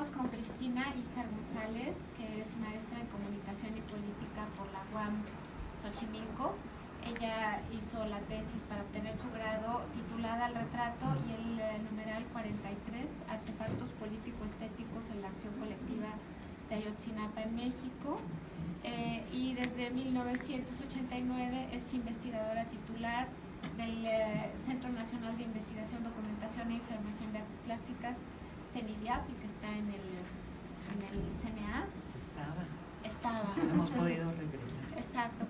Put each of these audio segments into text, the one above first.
Estamos con Cristina Icar González, que es maestra en Comunicación y Política por la UAM Xochimilco. Ella hizo la tesis para obtener su grado titulada El retrato y el numeral 43, Artefactos político-estéticos en la acción colectiva de Ayotzinapa en México. Y desde 1989 es investigadora titular del Centro Nacional de Investigación, Documentación e Información de Artes Plásticas, CENIDIAP, y que está en el CNA. Estaba. Hemos podido regresar. Exacto,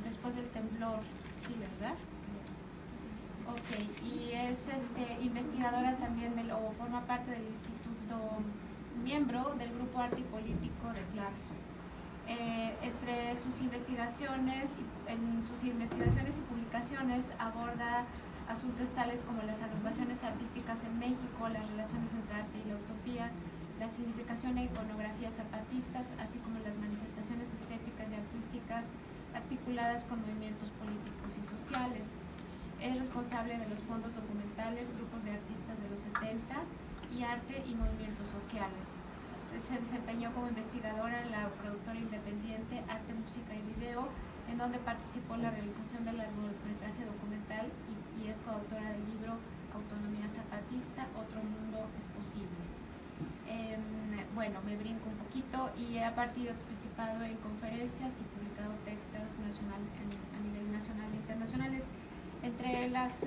después del temblor, sí, ¿verdad? Ok, y es investigadora también o forma parte del instituto, miembro del Grupo Arte y Político de Clarkson. Entre sus investigaciones y publicaciones aborda asuntos tales como las agrupaciones artísticas en México, las relaciones entre arte y la utopía, la significación e iconografía zapatistas, así como las manifestaciones estéticas y artísticas articuladas con movimientos políticos y sociales. Es responsable de los fondos documentales, grupos de artistas de los 70 y arte y movimientos sociales. Se desempeñó como investigadora en la productora independiente Arte, Música y Video, en donde participó en la realización del largometraje documental y es coautora del libro Autonomía Zapatista, Otro Mundo es Posible. Bueno, me brinco un poquito y ha participado en conferencias y publicado textos a nivel nacional e internacionales. Entre las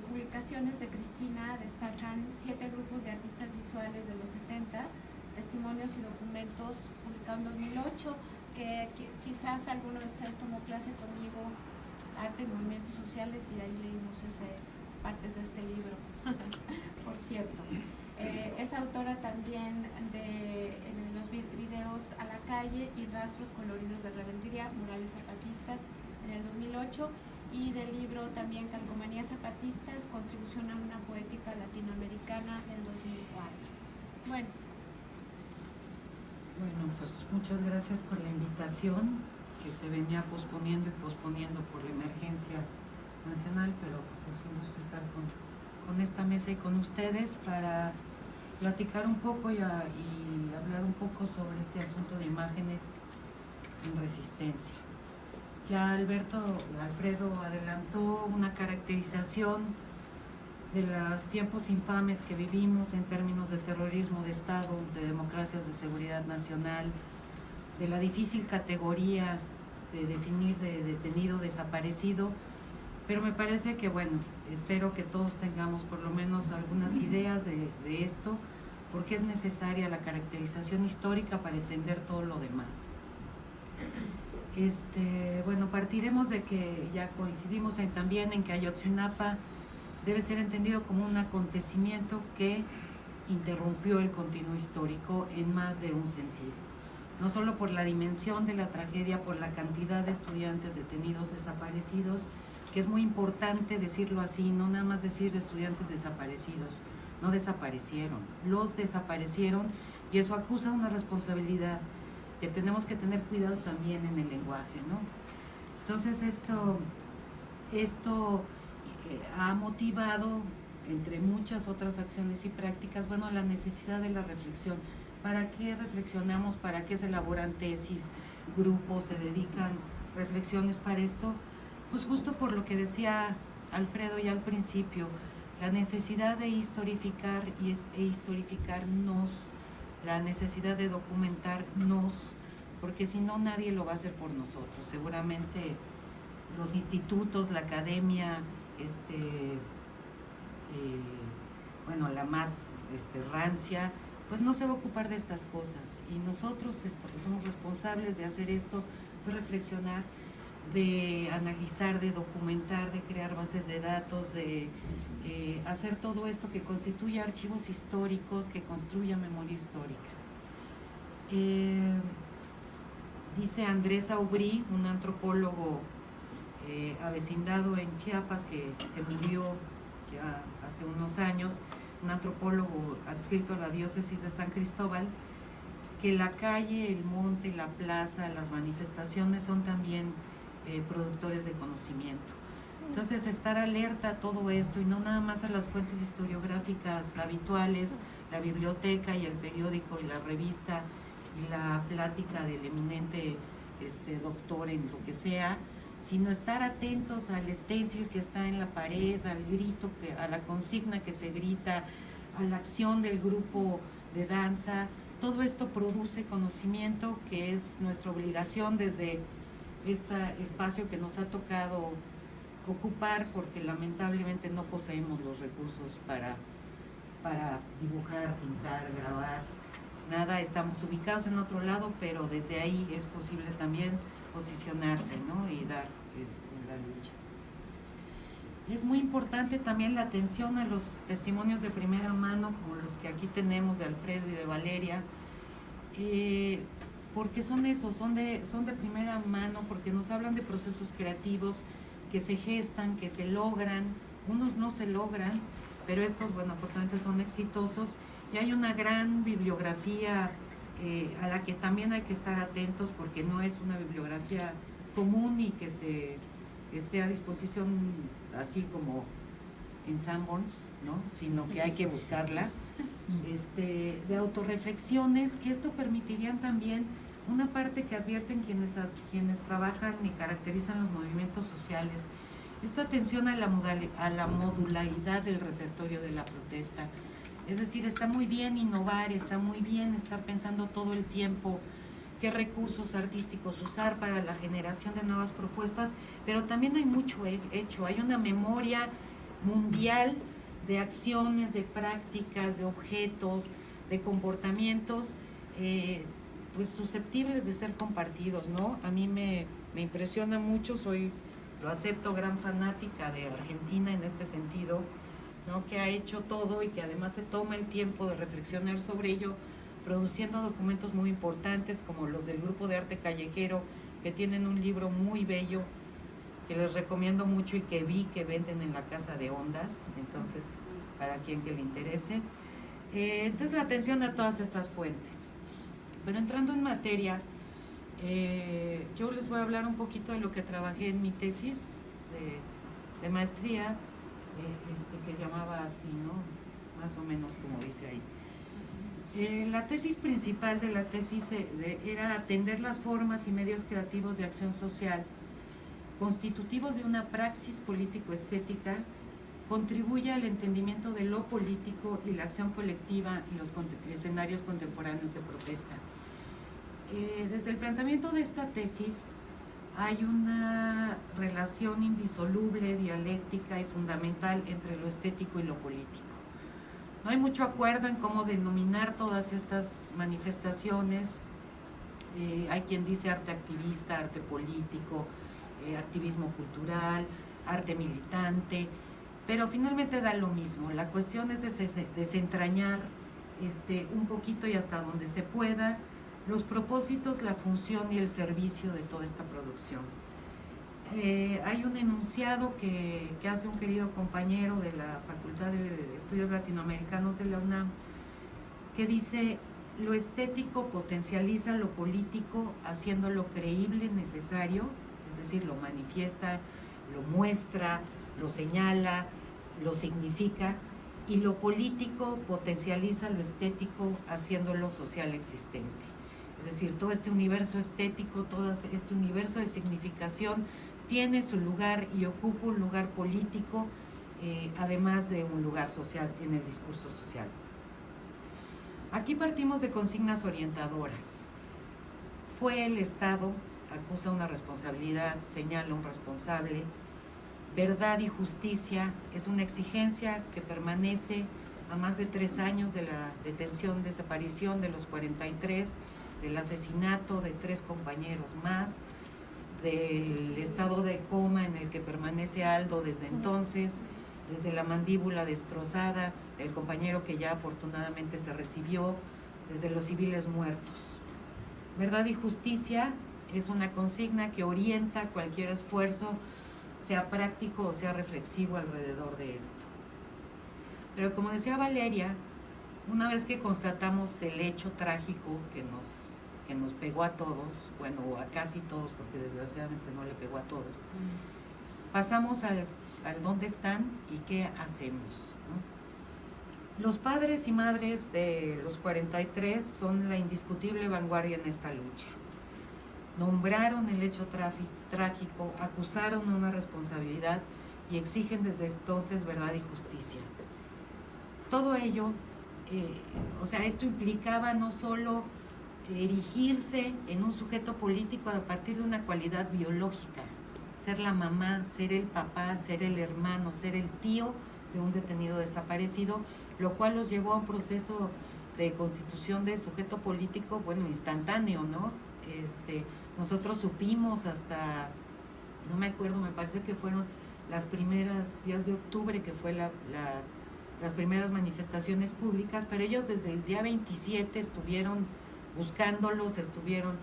publicaciones de Cristina destacan 7 grupos de artistas visuales de los 70, testimonios y documentos publicados en 2008, que quizás alguno de ustedes tomó clase conmigo, Arte y Movimientos Sociales, y ahí leímos partes de este libro, por cierto. Es autora también de los videos A la Calle y Rastros Coloridos de Rebeldía, Murales Zapatistas, en el 2008, y del libro también Calcomanías Zapatistas, Contribución a una Poética Latinoamericana, en 2004. Bueno, pues muchas gracias por la invitación, que se venía posponiendo y posponiendo por la emergencia nacional, pero pues es un gusto estar con esta mesa y con ustedes para platicar un poco y hablar un poco sobre este asunto de imágenes en resistencia. Ya Alfredo adelantó una caracterización de los tiempos infames que vivimos en términos de terrorismo de Estado, de democracias de seguridad nacional, de la difícil categoría de definir de detenido, desaparecido, pero me parece que, bueno, espero que todos tengamos por lo menos algunas ideas de esto, porque es necesaria la caracterización histórica para entender todo lo demás. Bueno, partiremos de que ya coincidimos también en que Ayotzinapa debe ser entendido como un acontecimiento que interrumpió el continuo histórico en más de un sentido. No solo por la dimensión de la tragedia, por la cantidad de estudiantes detenidos, desaparecidos, que es muy importante decirlo así, no nada más decir de estudiantes desaparecidos, no desaparecieron, los desaparecieron, y eso acusa una responsabilidad que tenemos que tener cuidado también en el lenguaje, ¿no? Entonces esto ha motivado, entre muchas otras acciones y prácticas, bueno, la necesidad de la reflexión. ¿Para qué reflexionamos? ¿Para qué se elaboran tesis? Grupos se dedican reflexiones para esto. Pues justo por lo que decía Alfredo ya al principio, la necesidad de historificar e historificarnos, la necesidad de documentarnos, porque si no nadie lo va a hacer por nosotros. Seguramente los institutos, la academia, la más rancia, pues no se va a ocupar de estas cosas, y nosotros somos responsables de hacer esto, de reflexionar, de analizar, de documentar, de crear bases de datos, de hacer todo esto que constituya archivos históricos, que construya memoria histórica. Dice Andrés Aubry, un antropólogo avecindado en Chiapas, que se murió ya hace unos años, un antropólogo adscrito a la diócesis de San Cristóbal, que la calle, el monte, la plaza, las manifestaciones son también productores de conocimiento. Entonces, estar alerta a todo esto y no nada más a las fuentes historiográficas habituales, la biblioteca y el periódico y la revista y la plática del eminente doctor en lo que sea, sino estar atentos al stencil que está en la pared, al grito, a la consigna que se grita, a la acción del grupo de danza. Todo esto produce conocimiento que es nuestra obligación desde este espacio que nos ha tocado ocupar, porque lamentablemente no poseemos los recursos para dibujar, pintar, grabar, nada, estamos ubicados en otro lado, pero desde ahí es posible también posicionarse, ¿no? Y dar en la lucha. Es muy importante también la atención a los testimonios de primera mano, como los que aquí tenemos de Alfredo y de Valeria, porque son esos, son de primera mano, porque nos hablan de procesos creativos que se gestan, que se logran, unos no se logran, pero estos, bueno, afortunadamente son exitosos, y hay una gran bibliografía a la que también hay que estar atentos, porque no es una bibliografía común y que se esté a disposición así como en Sanborns, ¿no? Sino que hay que buscarla, de autorreflexiones, que esto permitirían también una parte que advierten quienes trabajan y caracterizan los movimientos sociales, esta atención a la modularidad del repertorio de la protesta. Es decir, está muy bien innovar, está muy bien estar pensando todo el tiempo qué recursos artísticos usar para la generación de nuevas propuestas, pero también hay mucho hecho, hay una memoria mundial de acciones, de prácticas, de objetos, de comportamientos, pues susceptibles de ser compartidos, ¿no? A mí me impresiona mucho, lo acepto, gran fanática de Argentina en este sentido, ¿no? Que ha hecho todo y que además se toma el tiempo de reflexionar sobre ello, produciendo documentos muy importantes como los del Grupo de Arte Callejero, que tienen un libro muy bello que les recomiendo mucho y que vi que venden en la Casa de Ondas, entonces para quien que le interese. Entonces la atención a todas estas fuentes. Pero entrando en materia, yo les voy a hablar un poquito de lo que trabajé en mi tesis de maestría, que llamaba así, ¿no? Más o menos como dice ahí. La tesis principal de la tesis era atender las formas y medios creativos de acción social constitutivos de una praxis político-estética, contribuye al entendimiento de lo político y la acción colectiva en los escenarios contemporáneos de protesta. Desde el planteamiento de esta tesis hay una relación indisoluble, dialéctica y fundamental entre lo estético y lo político. No hay mucho acuerdo en cómo denominar todas estas manifestaciones. Hay quien dice arte activista, arte político, activismo cultural, arte militante, pero finalmente da lo mismo. La cuestión es desentrañar un poquito y hasta donde se pueda los propósitos, la función y el servicio de toda esta producción. Hay un enunciado que hace un querido compañero de la Facultad de Estudios Latinoamericanos de la UNAM, que dice: lo estético potencializa lo político haciéndolo creíble, necesario, es decir, lo manifiesta, lo muestra, lo señala, lo significa, y lo político potencializa lo estético haciéndolo social existente. Es decir, todo este universo estético, todo este universo de significación tiene su lugar y ocupa un lugar político, además de un lugar social en el discurso social. Aquí partimos de consignas orientadoras. Fue el Estado, acusa una responsabilidad, señala un responsable. Verdad y justicia es una exigencia que permanece a más de 3 años de la detención, desaparición de los 43, del asesinato de 3 compañeros más, del estado de coma en el que permanece Aldo desde entonces, desde la mandíbula destrozada del compañero que ya afortunadamente se recibió, desde los civiles muertos. Verdad y justicia es una consigna que orienta cualquier esfuerzo, sea práctico o sea reflexivo, alrededor de esto. Pero como decía Valeria, una vez que constatamos el hecho trágico que nos pegó a todos, bueno, a casi todos, porque desgraciadamente no le pegó a todos, pasamos al dónde están y qué hacemos, ¿no? Los padres y madres de los 43 son la indiscutible vanguardia en esta lucha. Nombraron el hecho trágico, acusaron una responsabilidad y exigen desde entonces verdad y justicia. Todo ello, esto implicaba no solo erigirse en un sujeto político a partir de una cualidad biológica, ser la mamá, ser el papá, ser el hermano, ser el tío de un detenido desaparecido, lo cual los llevó a un proceso de constitución del sujeto político, instantáneo, ¿no? Nosotros supimos hasta, no me acuerdo, me parece que fueron las primeras días de octubre, que fue las primeras manifestaciones públicas, pero ellos desde el día 27 estuvieron buscándolos, estuvieron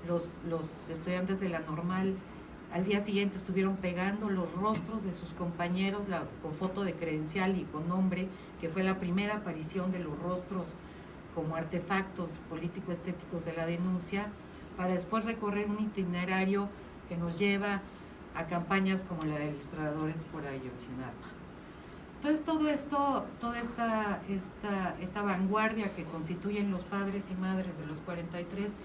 los estudiantes de la normal, al día siguiente estuvieron pegando los rostros de sus compañeros con foto de credencial y con nombre, que fue la primera aparición de los rostros como artefactos político-estéticos de la denuncia, para después recorrer un itinerario que nos lleva a campañas como la de Ilustradores por Ayotzinapa. Entonces todo esto, toda esta vanguardia que constituyen los padres y madres de los 43,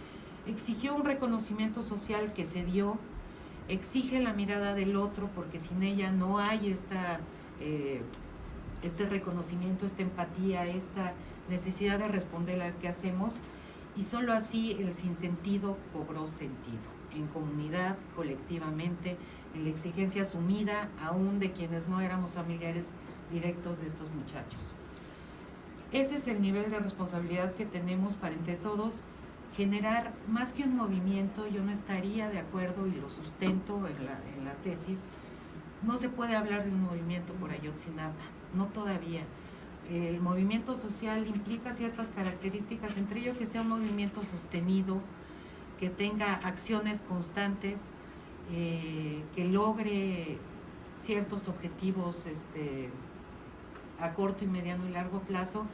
exigió un reconocimiento social que se dio, exige la mirada del otro, porque sin ella no hay este reconocimiento, esta empatía, esta necesidad de responder al que hacemos, y solo así el sinsentido cobró sentido, en comunidad, colectivamente, en la exigencia asumida aún de quienes no éramos familiares directos de estos muchachos. Ese es el nivel de responsabilidad que tenemos para entre todos generar más que un movimiento. Yo no estaría de acuerdo, y lo sustento en la tesis, no se puede hablar de un movimiento por Ayotzinapa, no todavía. El movimiento social implica ciertas características, entre ellos que sea un movimiento sostenido, que tenga acciones constantes, que logre ciertos objetivos a corto y mediano y largo plazo.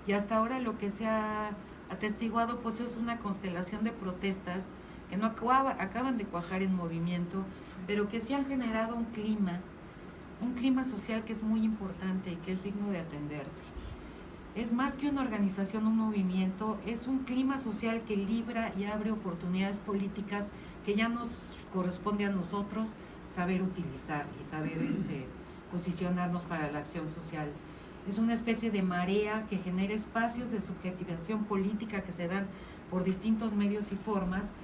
Y hasta ahora lo que se ha atestiguado pues es una constelación de protestas que no acaban de cuajar en movimiento, pero que sí han generado un clima social que es muy importante y que es digno de atenderse. Es más que una organización, un movimiento, es un clima social que libra y abre oportunidades políticas que ya nos corresponde a nosotros saber utilizar y saber posicionarnos para la acción social. Es una especie de marea que genera espacios de subjetivación política que se dan por distintos medios y formas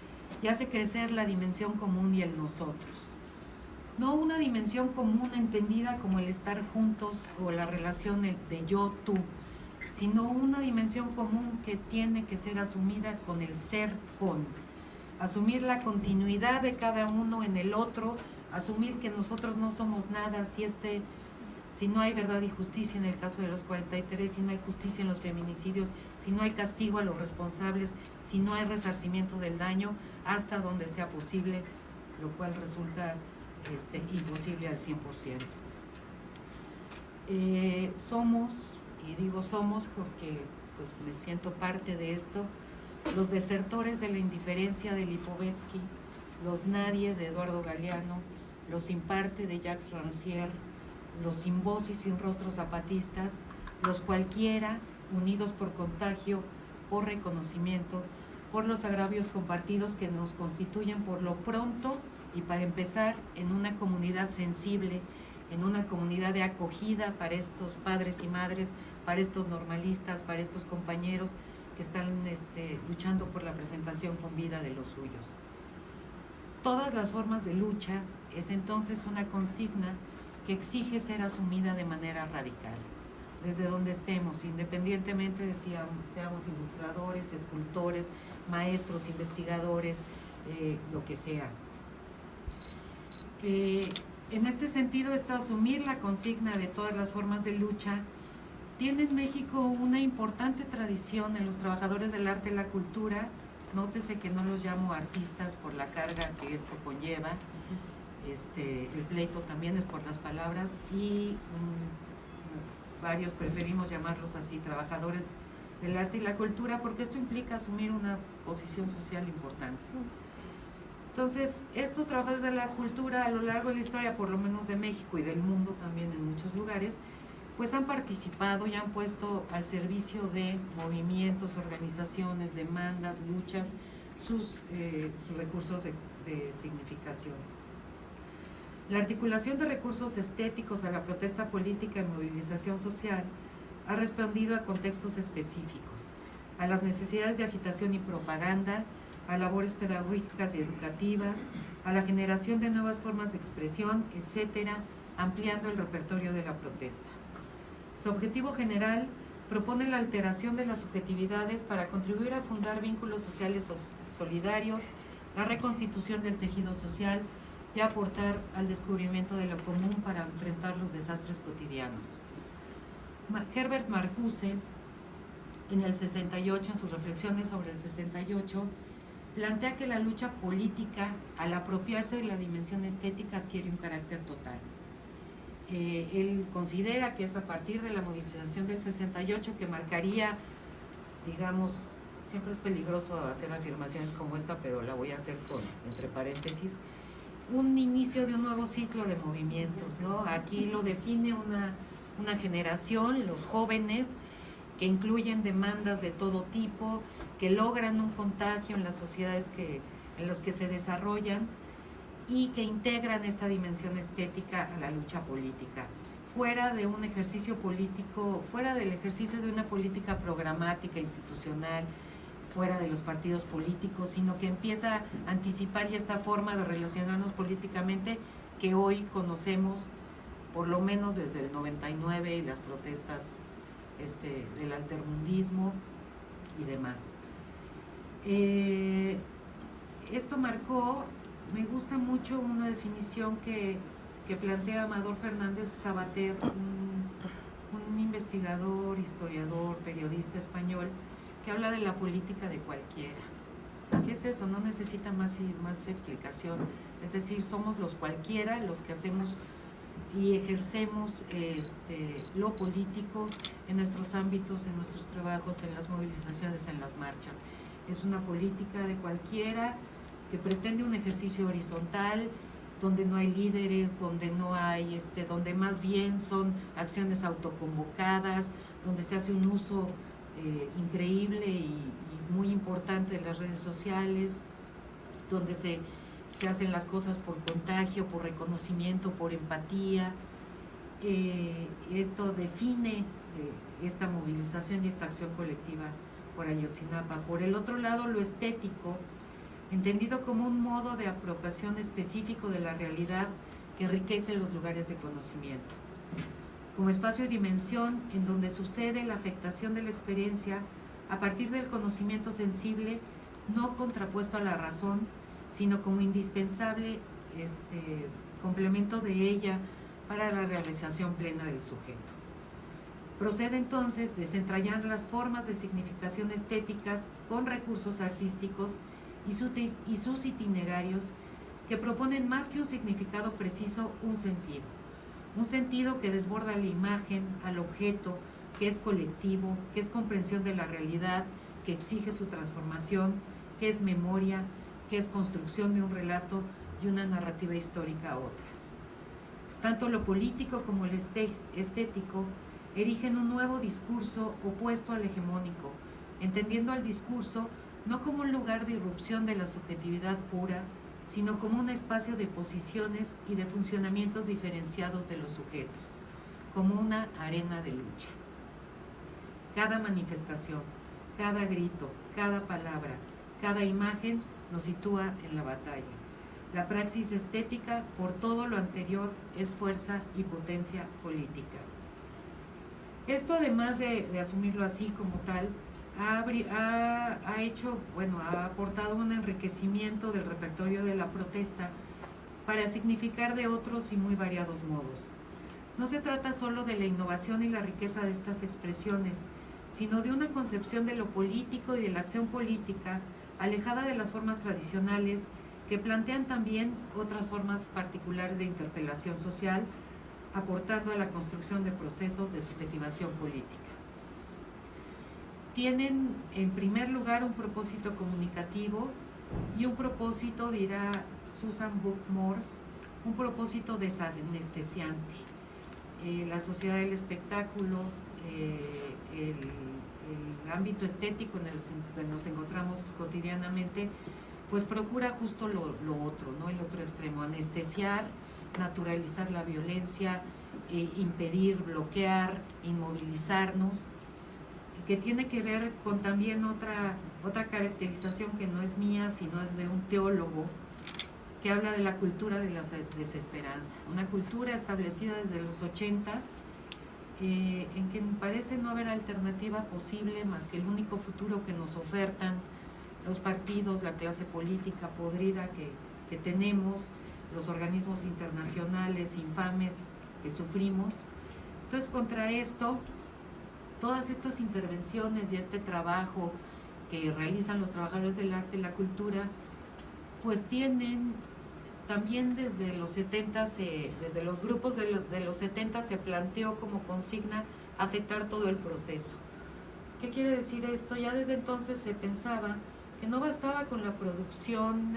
y hace crecer la dimensión común y el nosotros. No una dimensión común entendida como el estar juntos o la relación de yo-tú, sino una dimensión común que tiene que ser asumida con el ser con. Asumir la continuidad de cada uno en el otro, asumir que nosotros no somos nada si no hay verdad y justicia en el caso de los 43, si no hay justicia en los feminicidios, si no hay castigo a los responsables, si no hay resarcimiento del daño hasta donde sea posible, lo cual resulta imposible al 100%. Somos, y digo somos porque pues me siento parte de esto, los desertores de la indiferencia de Lipovetsky, los nadie de Eduardo Galeano, los sin parte de Jacques Rancière, los sin voz y sin rostro zapatistas, los cualquiera, unidos por contagio, por reconocimiento, por los agravios compartidos que nos constituyen por lo pronto y para empezar en una comunidad sensible, en una comunidad de acogida para estos padres y madres, para estos normalistas, para estos compañeros que están luchando por la presentación con vida de los suyos. Todas las formas de lucha es entonces una consigna que exige ser asumida de manera radical, desde donde estemos, independientemente de si seamos ilustradores, escultores, maestros, investigadores, lo que sea. En este sentido, asumir la consigna de todas las formas de lucha tiene en México una importante tradición en los trabajadores del arte y la cultura. Nótese que no los llamo artistas por la carga que esto conlleva. El pleito también es por las palabras y varios preferimos llamarlos así, trabajadores del arte y la cultura, porque esto implica asumir una posición social importante. Entonces, estos trabajadores de la cultura a lo largo de la historia, por lo menos de México y del mundo también en muchos lugares, pues han participado y han puesto al servicio de movimientos, organizaciones, demandas, luchas, sus recursos de significación. La articulación de recursos estéticos a la protesta política y movilización social ha respondido a contextos específicos, a las necesidades de agitación y propaganda, a labores pedagógicas y educativas, a la generación de nuevas formas de expresión, etcétera, ampliando el repertorio de la protesta. Su objetivo general propone la alteración de las subjetividades para contribuir a fundar vínculos sociales solidarios, la reconstitución del tejido social y aportar al descubrimiento de lo común para enfrentar los desastres cotidianos. Herbert Marcuse, en el 68, en sus reflexiones sobre el 68, plantea que la lucha política, al apropiarse de la dimensión estética, adquiere un carácter total. Él considera que es a partir de la movilización del 68 que marcaría, digamos, siempre es peligroso hacer afirmaciones como esta, pero la voy a hacer entre paréntesis, un inicio de un nuevo ciclo de movimientos, ¿no? Aquí lo define una generación, los jóvenes, que incluyen demandas de todo tipo, que logran un contagio en las sociedades en los que se desarrollan y que integran esta dimensión estética a la lucha política, fuera de un ejercicio político, fuera del ejercicio de una política programática, institucional, fuera de los partidos políticos, sino que empieza a anticipar ya esta forma de relacionarnos políticamente que hoy conocemos, por lo menos desde el 99 y las protestas del altermundismo y demás. Esto marcó, me gusta mucho una definición que plantea Amador Fernández Sabater, un investigador, historiador, periodista español, que habla de la política de cualquiera. ¿Qué es eso? No necesita más explicación. Es decir, somos los cualquiera los que hacemos y ejercemos lo político en nuestros ámbitos, en nuestros trabajos, en las movilizaciones, en las marchas. Es una política de cualquiera que pretende un ejercicio horizontal, donde no hay líderes, donde no hay, donde más bien son acciones autoconvocadas, donde se hace un uso increíble y muy importante de las redes sociales, donde se hacen las cosas por contagio, por reconocimiento, por empatía. Esto define esta movilización y esta acción colectiva por Ayotzinapa. Por el otro lado, lo estético, entendido como un modo de apropiación específico de la realidad que enriquece los lugares de conocimiento, como espacio y dimensión en donde sucede la afectación de la experiencia a partir del conocimiento sensible, no contrapuesto a la razón, sino como indispensable complemento de ella para la realización plena del sujeto. Procede entonces desentrañar las formas de significación estéticas con recursos artísticos y sus itinerarios que proponen más que un significado preciso, un sentido que desborda la imagen al objeto, que es colectivo, que es comprensión de la realidad, que exige su transformación, que es memoria, que es construcción de un relato y una narrativa histórica a otras. Tanto lo político como el estético erigen un nuevo discurso opuesto al hegemónico, entendiendo al discurso no como un lugar de irrupción de la subjetividad pura, sino como un espacio de posiciones y de funcionamientos diferenciados de los sujetos, como una arena de lucha. Cada manifestación, cada grito, cada palabra, cada imagen nos sitúa en la batalla. La praxis estética, por todo lo anterior, es fuerza y potencia política. Esto, además de asumirlo así como tal, ha aportado un enriquecimiento del repertorio de la protesta para significar de otros y muy variados modos. No se trata solo de la innovación y la riqueza de estas expresiones, sino de una concepción de lo político y de la acción política alejada de las formas tradicionales que plantean también otras formas particulares de interpelación social, aportando a la construcción de procesos de subjetivación política. Tienen, en primer lugar, un propósito comunicativo y un propósito, dirá Susan Book-Morss, un propósito desanestesiante. La sociedad del espectáculo, el ámbito estético en el que nos encontramos cotidianamente, pues procura justo lo otro, ¿no? El otro extremo, anestesiar, naturalizar la violencia, impedir, bloquear, inmovilizarnos, que tiene que ver con también otra caracterización que no es mía, sino es de un teólogo, que habla de la cultura de la desesperanza, una cultura establecida desde los 80s, en que parece no haber alternativa posible más que el único futuro que nos ofertan los partidos, la clase política podrida que tenemos, los organismos internacionales infames que sufrimos. Entonces, contra esto, todas estas intervenciones y este trabajo que realizan los trabajadores del arte y la cultura, pues tienen también desde los 70, desde los grupos de los 70 se planteó como consigna afectar todo el proceso. ¿Qué quiere decir esto? Ya desde entonces se pensaba que no bastaba con la producción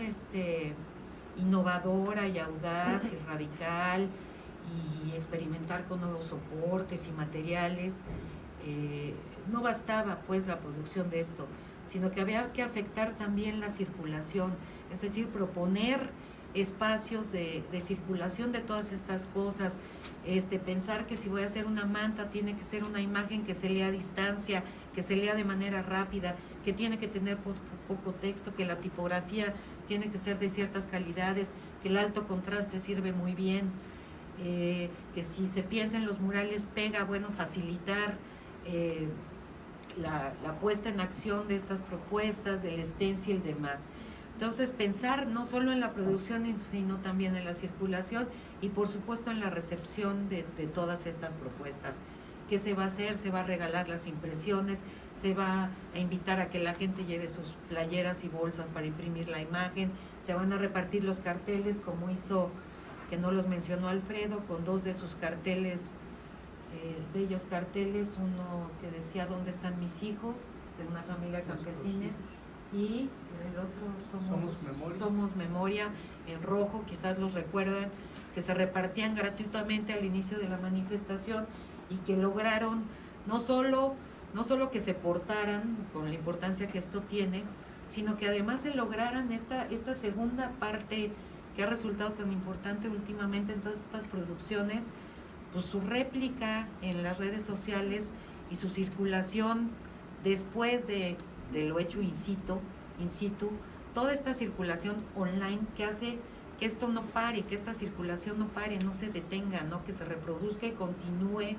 innovadora y audaz y radical y experimentar con nuevos soportes y materiales. No bastaba pues la producción de esto, sino que había que afectar también la circulación, es decir, proponer espacios de circulación de todas estas cosas, pensar que si voy a hacer una manta tiene que ser una imagen que se lea a distancia, que se lea de manera rápida, que tiene que tener poco texto, que la tipografía tiene que ser de ciertas calidades, que el alto contraste sirve muy bien, que si se piensa en los murales pega, bueno, facilitar la puesta en acción de estas propuestas, del stencil y demás. Entonces, pensar no solo en la producción, sino también en la circulación y, por supuesto, en la recepción de todas estas propuestas. ¿Qué se va a hacer? Se va a regalar las impresiones, se va a invitar a que la gente lleve sus playeras y bolsas para imprimir la imagen, se van a repartir los carteles, como hizo, que no los mencionó Alfredo, con 2 de sus carteles, bellos carteles, uno que decía ¿dónde están mis hijos?, de una familia campesina, y el otro Somos Memoria, en rojo, quizás los recuerdan, que se repartían gratuitamente al inicio de la manifestación y que lograron no solo que se portaran con la importancia que esto tiene, sino que además se lograran esta segunda parte que ha resultado tan importante últimamente en todas estas producciones, pues su réplica en las redes sociales y su circulación después de lo hecho in situ, toda esta circulación online que hace que esto no pare, que esta circulación no pare, no se detenga, ¿no? Que se reproduzca y continúe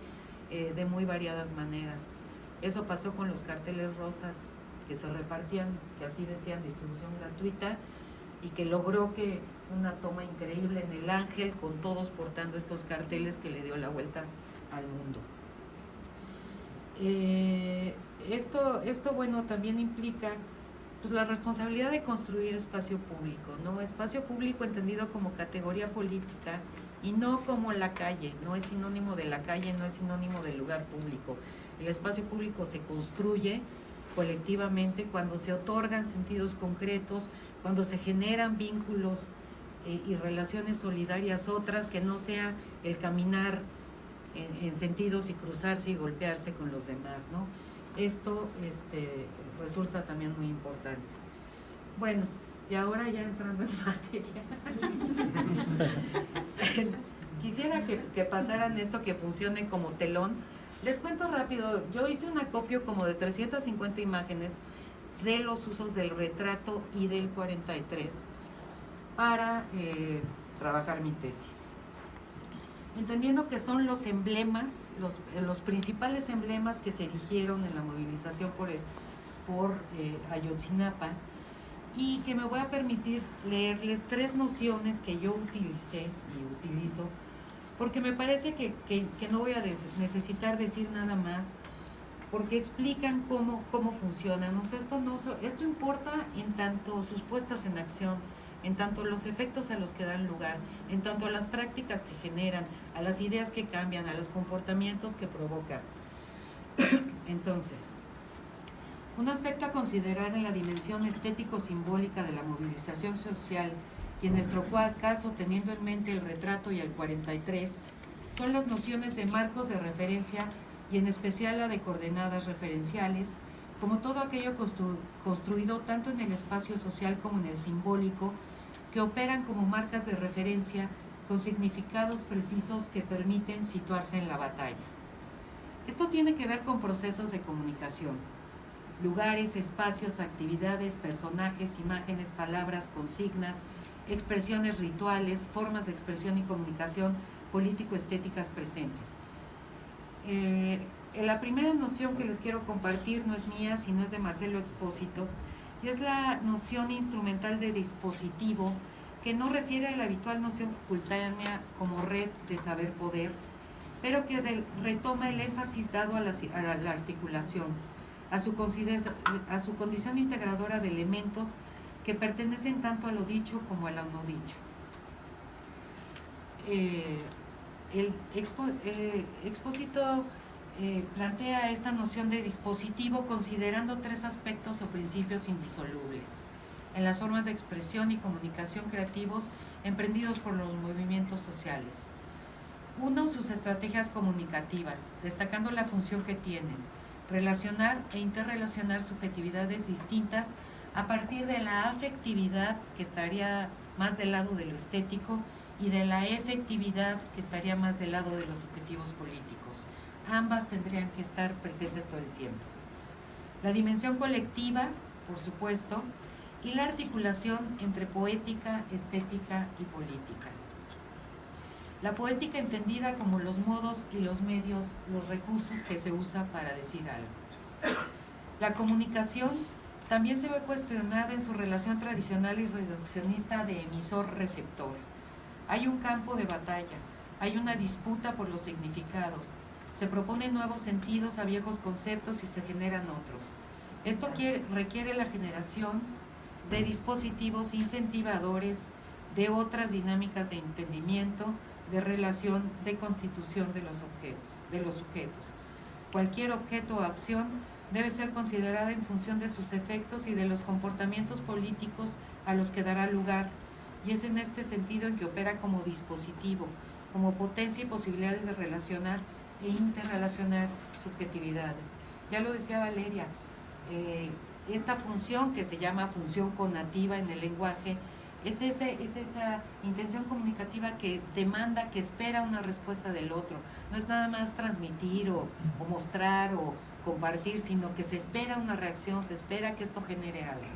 de muy variadas maneras. Eso pasó con los carteles rosas que se repartían, que así decían, distribución gratuita, y que logró que una toma increíble en el Ángel, con todos portando estos carteles, que le dio la vuelta al mundo. Esto bueno, también implica pues la responsabilidad de construir espacio público, ¿no? Espacio público entendido como categoría política y no como la calle, no es sinónimo de la calle, no es sinónimo del lugar público. El espacio público se construye colectivamente cuando se otorgan sentidos concretos, cuando se generan vínculos y relaciones solidarias otras, que no sea el caminar en sentidos y cruzarse y golpearse con los demás, ¿no? Esto resulta también muy importante. Bueno, y ahora ya entrando en materia, quisiera que pasaran esto, que funcione como telón. Les cuento rápido, yo hice un acopio como de 350 imágenes de los usos del retrato y del 43 para trabajar mi tesis. Entendiendo que son los emblemas, los principales emblemas que se erigieron en la movilización por Ayotzinapa, y que me voy a permitir leerles 3 nociones que yo utilicé y utilizo, porque me parece que no voy a necesitar decir nada más, porque explican cómo funcionan. O sea, esto importa en tanto sus puestas en acción, en tanto los efectos a los que dan lugar, en tanto a las prácticas que generan, a las ideas que cambian, a los comportamientos que provocan. Entonces, un aspecto a considerar en la dimensión estético-simbólica de la movilización social y en nuestro caso, teniendo en mente el retrato y el 43, son las nociones de marcos de referencia y en especial la de coordenadas referenciales, como todo aquello construido tanto en el espacio social como en el simbólico, que operan como marcas de referencia con significados precisos que permiten situarse en la batalla. Esto tiene que ver con procesos de comunicación, lugares, espacios, actividades, personajes, imágenes, palabras, consignas, expresiones rituales, formas de expresión y comunicación político-estéticas presentes. La primera noción que les quiero compartir no es mía, sino es de Marcelo Expósito, y es la noción instrumental de dispositivo, que no refiere a la habitual noción facultánea como red de saber-poder, pero que retoma el énfasis dado a la articulación, a su condición integradora de elementos que pertenecen tanto a lo dicho como a lo no dicho. Expósito plantea esta noción de dispositivo considerando tres aspectos o principios indisolubles en las formas de expresión y comunicación creativos emprendidos por los movimientos sociales. Uno, sus estrategias comunicativas, destacando la función que tienen, relacionar e interrelacionar subjetividades distintas a partir de la afectividad, que estaría más del lado de lo estético, y de la efectividad, que estaría más del lado de los objetivos políticos. Ambas tendrían que estar presentes todo el tiempo. La dimensión colectiva, por supuesto, y la articulación entre poética, estética y política. La poética entendida como los modos y los medios, los recursos que se usa para decir algo. La comunicación también se ve cuestionada en su relación tradicional y reduccionista de emisor-receptor. Hay un campo de batalla, hay una disputa por los significados, se proponen nuevos sentidos a viejos conceptos y se generan otros. Esto requiere la generación de dispositivos incentivadores, de otras dinámicas de entendimiento, de relación, de constitución de los sujetos. Cualquier objeto o acción debe ser considerada en función de sus efectos y de los comportamientos políticos a los que dará lugar, y es en este sentido en que opera como dispositivo, como potencia y posibilidades de relacionar e interrelacionar subjetividades. Ya lo decía Valeria, esta función que se llama función conativa en el lenguaje es esa intención comunicativa que demanda, que espera una respuesta del otro. No es nada más transmitir o mostrar o compartir, sino que se espera una reacción, se espera que esto genere algo.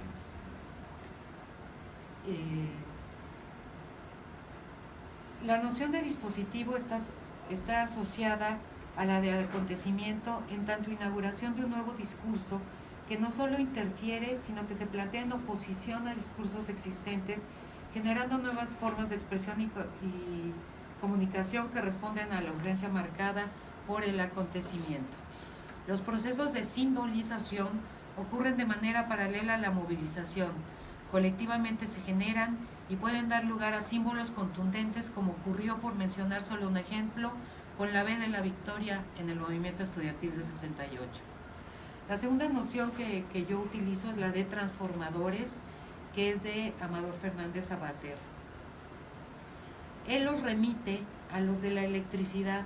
La noción de dispositivo está asociada a la de acontecimiento en tanto inauguración de un nuevo discurso que no solo interfiere, sino que se plantea en oposición a discursos existentes, generando nuevas formas de expresión y comunicación que responden a la urgencia marcada por el acontecimiento. Los procesos de simbolización ocurren de manera paralela a la movilización. Colectivamente se generan y pueden dar lugar a símbolos contundentes, como ocurrió, por mencionar solo un ejemplo, con la B de la Victoria en el movimiento estudiantil de 68. La segunda noción que yo utilizo es la de transformadores, que es de Amador Fernández Sabater. Él los remite a los de la electricidad,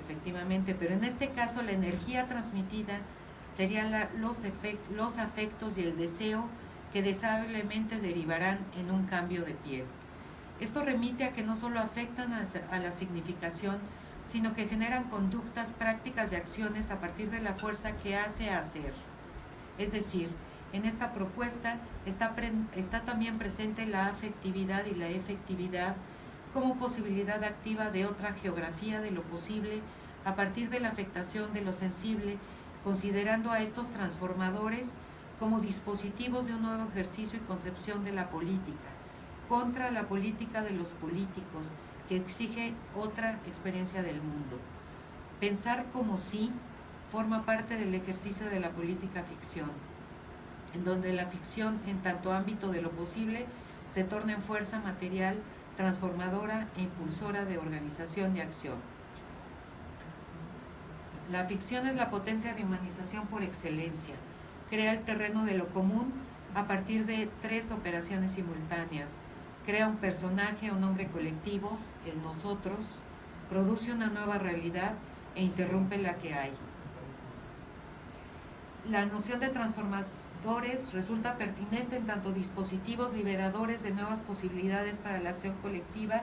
efectivamente, pero en este caso la energía transmitida serían los afectos y el deseo que deseablemente derivarán en un cambio de piel. Esto remite a que no solo afectan a la significación, sino que generan conductas, prácticas y acciones a partir de la fuerza que hace hacer. Es decir, en esta propuesta está también presente la afectividad y la efectividad como posibilidad activa de otra geografía de lo posible a partir de la afectación de lo sensible, considerando a estos transformadores como dispositivos de un nuevo ejercicio y concepción de la política, contra la política de los políticos, que exige otra experiencia del mundo. Pensar como sí forma parte del ejercicio de la política ficción, en donde la ficción, en tanto ámbito de lo posible, se torna en fuerza material, transformadora e impulsora de organización y acción. La ficción es la potencia de humanización por excelencia. Crea el terreno de lo común a partir de tres operaciones simultáneas: crea un personaje o nombre colectivo, el nosotros, produce una nueva realidad e interrumpe la que hay. La noción de transformadores resulta pertinente en tanto dispositivos liberadores de nuevas posibilidades para la acción colectiva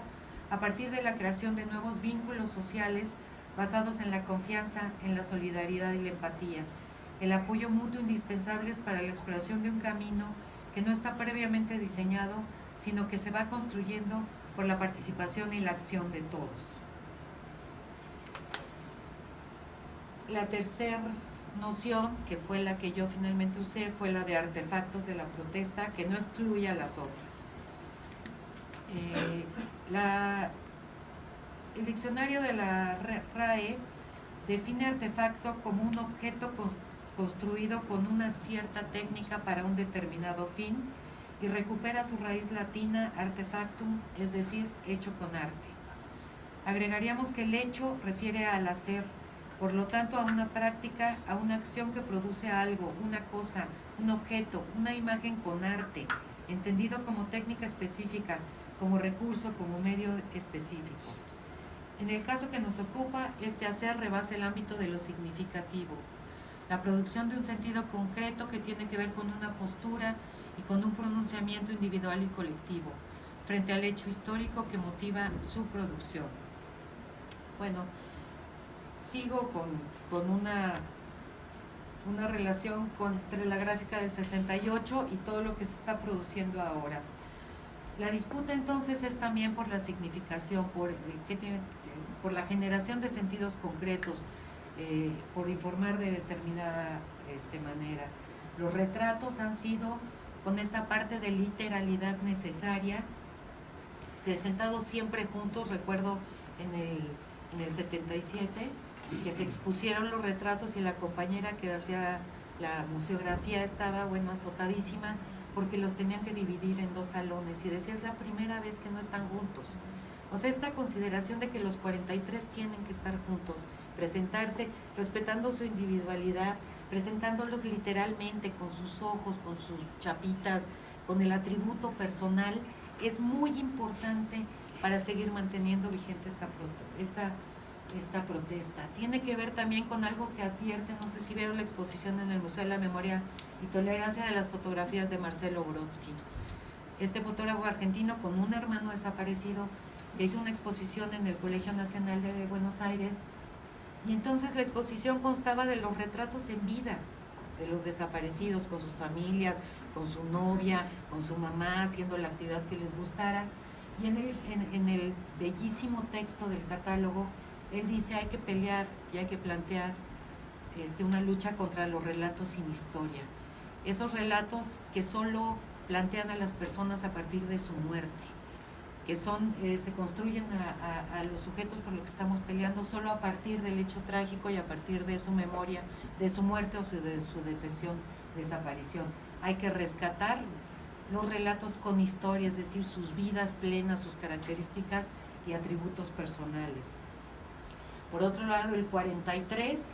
a partir de la creación de nuevos vínculos sociales basados en la confianza, en la solidaridad y la empatía, el apoyo mutuo indispensables para la exploración de un camino que no está previamente diseñado, sino que se va construyendo por la participación y la acción de todos. La tercera noción, que fue la que yo finalmente usé, fue la de artefactos de la protesta, que no excluye a las otras. El diccionario de la RAE define artefacto como un objeto construido con una cierta técnica para un determinado fin y recupera su raíz latina artefactum, es decir, hecho con arte. Agregaríamos que el hecho refiere al hacer, por lo tanto a una práctica, a una acción que produce algo, una cosa, un objeto, una imagen con arte, entendido como técnica específica, como recurso, como medio específico. En el caso que nos ocupa, este hacer rebasa el ámbito de lo significativo, la producción de un sentido concreto que tiene que ver con una postura y con un pronunciamiento individual y colectivo, frente al hecho histórico que motiva su producción. Bueno, sigo con una relación entre la gráfica del 68 y todo lo que se está produciendo ahora. La disputa entonces es también por la significación, por la generación de sentidos concretos, por informar de determinada manera. Los retratos han sido, con esta parte de literalidad necesaria, presentados siempre juntos. Recuerdo en el 77 que se expusieron los retratos y la compañera que hacía la museografía estaba, azotadísima porque los tenían que dividir en 2 salones y decía, es la primera vez que no están juntos. O sea, esta consideración de que los 43 tienen que estar juntos, presentarse respetando su individualidad, presentándolos literalmente con sus ojos, con sus chapitas, con el atributo personal, es muy importante para seguir manteniendo vigente esta protesta. Tiene que ver también con algo que advierte, no sé si vieron la exposición en el Museo de la Memoria y Tolerancia de las fotografías de Marcelo Brodsky. Este fotógrafo argentino con un hermano desaparecido que hizo una exposición en el Colegio Nacional de Buenos Aires, y entonces la exposición constaba de los retratos en vida de los desaparecidos, con sus familias, con su novia, con su mamá, haciendo la actividad que les gustara. Y en el bellísimo texto del catálogo, él dice, hay que pelear y hay que plantear una lucha contra los relatos sin historia. Esos relatos que solo plantean a las personas a partir de su muerte, que se construyen a los sujetos por los que estamos peleando solo a partir del hecho trágico y a partir de su memoria, de su muerte o de su detención, desaparición. Hay que rescatar los relatos con historia, es decir, sus vidas plenas, sus características y atributos personales. Por otro lado, el 43,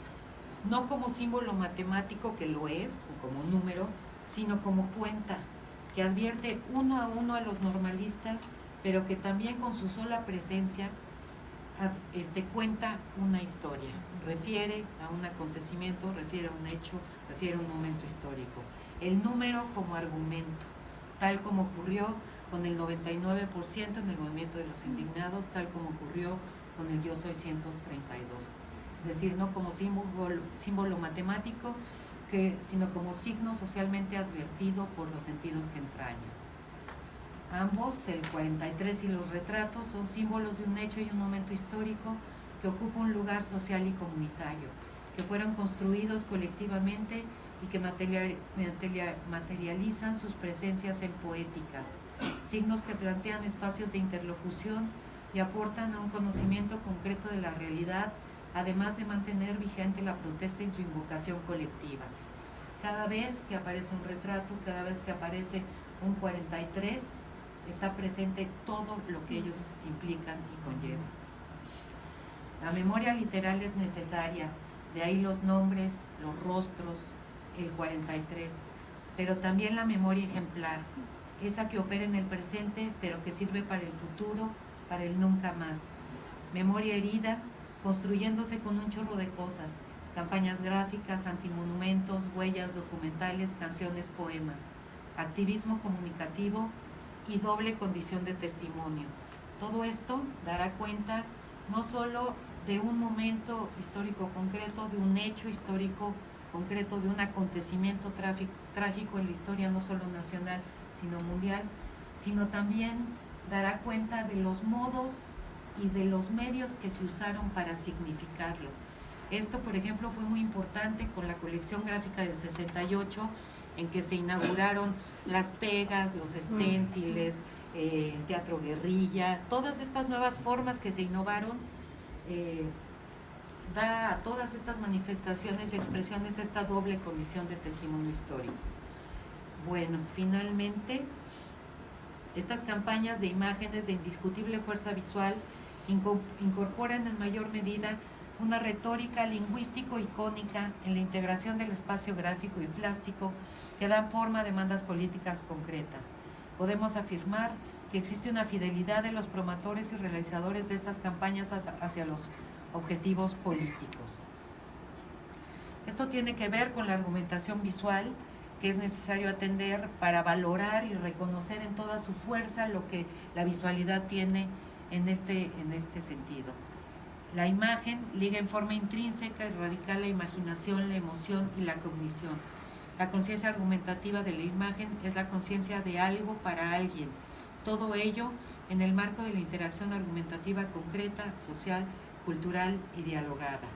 no como símbolo matemático, que lo es, o como número, sino como cuenta, que advierte uno a uno a los normalistas, pero que también con su sola presencia cuenta una historia, refiere a un acontecimiento, refiere a un hecho, refiere a un momento histórico. El número como argumento, tal como ocurrió con el 99% en el movimiento de los indignados, tal como ocurrió con el Yo Soy 132. Es decir, no como símbolo matemático, sino como signo socialmente advertido por los sentidos que entraña. Ambos, el 43 y los retratos, son símbolos de un hecho y un momento histórico que ocupa un lugar social y comunitario, que fueron construidos colectivamente y que materializan sus presencias en poéticas, signos que plantean espacios de interlocución y aportan a un conocimiento concreto de la realidad, además de mantener vigente la protesta en su invocación colectiva. Cada vez que aparece un retrato, cada vez que aparece un 43, está presente todo lo que ellos implican y conllevan. La memoria literal es necesaria, de ahí los nombres, los rostros, el 43, pero también la memoria ejemplar, esa que opera en el presente, pero que sirve para el futuro, para el nunca más. Memoria herida, construyéndose con un chorro de cosas, campañas gráficas, antimonumentos, huellas documentales, canciones, poemas, activismo comunicativo y doble condición de testimonio. Todo esto dará cuenta no solo de un momento histórico concreto, de un hecho histórico concreto, de un acontecimiento trágico en la historia no solo nacional, sino mundial, sino también dará cuenta de los modos y de los medios que se usaron para significarlo. Esto, por ejemplo, fue muy importante con la colección gráfica del 68, en que se inauguraron las pegas, los esténciles, el teatro guerrilla, todas estas nuevas formas que se innovaron, da a todas estas manifestaciones y expresiones esta doble condición de testimonio histórico. Bueno, finalmente, estas campañas de imágenes de indiscutible fuerza visual incorporan en mayor medida una retórica lingüístico-icónica en la integración del espacio gráfico y plástico que dan forma a demandas políticas concretas. Podemos afirmar que existe una fidelidad de los promotores y realizadores de estas campañas hacia los objetivos políticos. Esto tiene que ver con la argumentación visual que es necesario atender para valorar y reconocer en toda su fuerza lo que la visualidad tiene en este sentido. La imagen liga en forma intrínseca y radical la imaginación, la emoción y la cognición. La conciencia argumentativa de la imagen es la conciencia de algo para alguien. Todo ello en el marco de la interacción argumentativa concreta, social, cultural y dialogada.